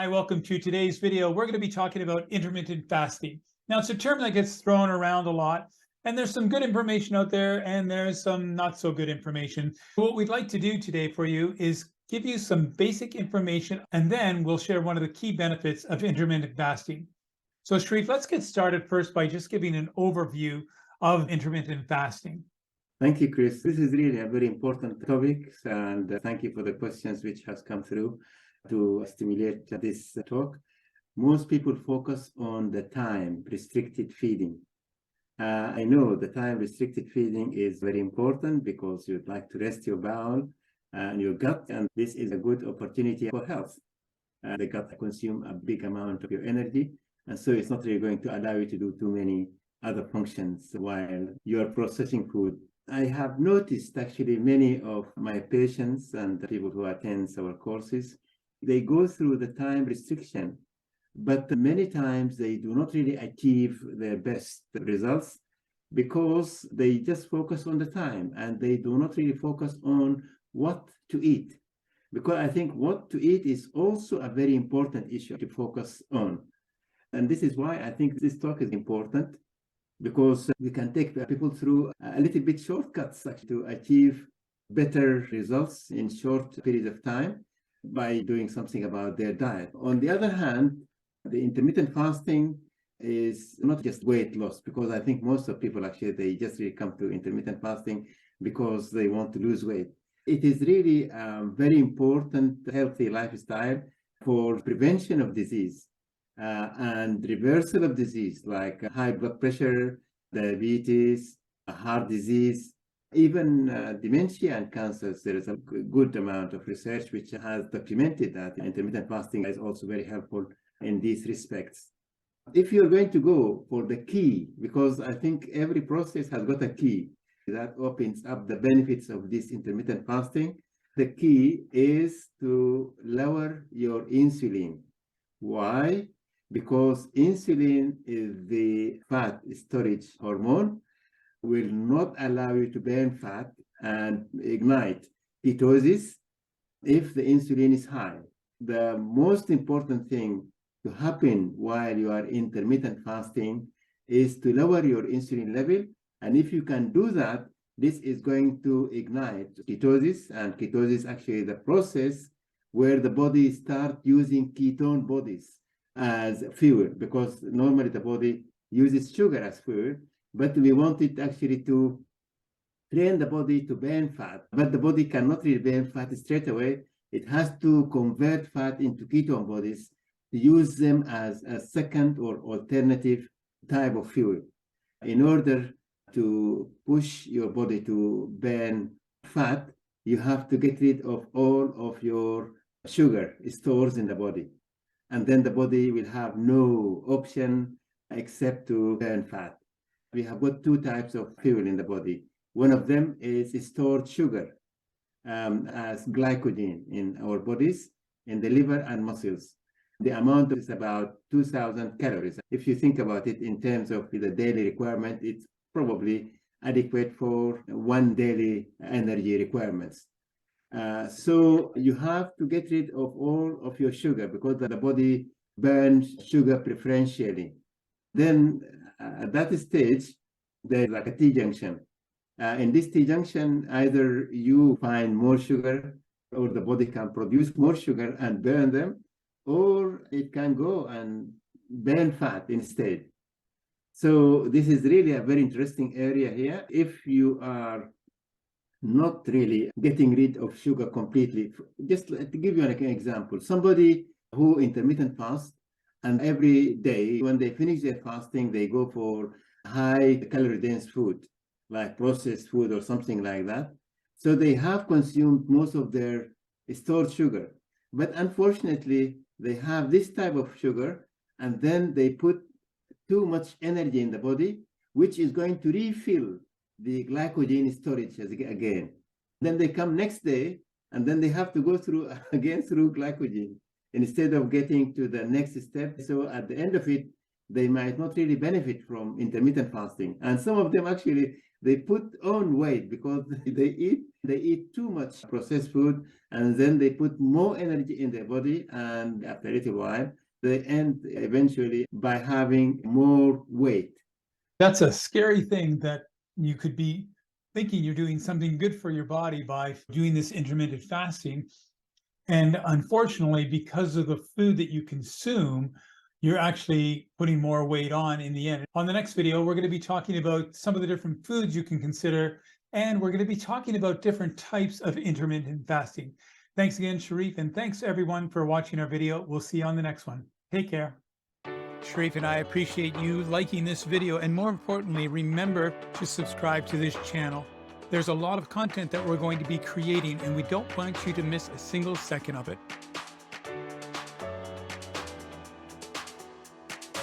Hi, welcome to today's video. We're going to be talking about intermittent fasting. Now, it's a term that gets thrown around a lot, and there's some good information out there, and there's some not so good information. What we'd like to do today for you is give you some basic information, and then we'll share one of the key benefits of intermittent fasting. So, Sharief, let's get started first by just giving an overview of intermittent fasting. Thank you, Chris. This is really a very important topic, and thank you for the questions which has come through to stimulate this talk. Most people focus on the time restricted feeding. I know the time restricted feeding is very important because you'd like to rest your bowel and your gut, and this is a good opportunity for health. The gut consumes a big amount of your energy, and so it's not really going to allow you to do too many other functions while you're processing food. I have noticed actually many of my patients and the people who attend our courses, they go through the time restriction, but many times they do not really achieve their best results because they just focus on the time and they do not really focus on what to eat. Because I think what to eat is also a very important issue to focus on. And this is why I think this talk is important, because we can take people through a little bit shortcuts actually to achieve better results in short periods of time by doing something about their diet. On the other hand, the intermittent fasting is not just weight loss, because I think most of people actually, they just really come to intermittent fasting because they want to lose weight. It is really a very important healthy lifestyle for prevention of disease and reversal of disease like high blood pressure, diabetes, heart disease, even dementia and cancers. There is a good amount of research which has documented that intermittent fasting is also very helpful in these respects. If you're going to go for the key, because I think every process has got a key that opens up the benefits of this intermittent fasting, the key is to lower your insulin. Why? Because insulin is the fat storage hormone, will not allow you to burn fat and ignite ketosis if the insulin is high. The most important thing to happen while you are intermittent fasting is to lower your insulin level. And if you can do that, this is going to ignite ketosis. And ketosis actually is the process where the body starts using ketone bodies as fuel, because normally the body uses sugar as fuel, but we want it actually to train the body to burn fat. But the body cannot really burn fat straight away. It has to convert fat into ketone bodies to use them as a second or alternative type of fuel. In order to push your body to burn fat, you have to get rid of all of your sugar stores in the body. And then the body will have no option except to burn fat. We have got two types of fuel in the body. One of them is stored sugar as glycogen in our bodies, in the liver and muscles. The amount is about 2,000 calories. If you think about it in terms of the daily requirement, it's probably adequate for one daily energy requirements. So you have to get rid of all of your sugar because the body burns sugar preferentially. Then at that stage, there's like a T-junction. In this T-junction, either you find more sugar or the body can produce more sugar and burn them, or it can go and burn fat instead. So this is really a very interesting area here. If you are not really getting rid of sugar completely, just to give you an example, somebody who intermittent fast, and every day when they finish their fasting, they go for high calorie dense food, like processed food or something like that. So they have consumed most of their stored sugar. But unfortunately, they have this type of sugar, and then they put too much energy in the body, which is going to refill the glycogen storage again. Then they come next day, and then they have to go through again through glycogen instead of getting to the next step. So at the end of it, they might not really benefit from intermittent fasting. And some of them actually they put on weight because they eat too much processed food, and then they put more energy in their body, and after a little while they end eventually by having more weight. That's a scary thing, that you could be thinking you're doing something good for your body by doing this intermittent fasting. And unfortunately, because of the food that you consume, you're actually putting more weight on in the end. On the next video, we're going to be talking about some of the different foods you can consider, and we're going to be talking about different types of intermittent fasting. Thanks again, Sharief, and thanks everyone for watching our video. We'll see you on the next one. Take care. Sharief and I appreciate you liking this video, and more importantly, remember to subscribe to this channel. There's a lot of content that we're going to be creating, and we don't want you to miss a single second of it.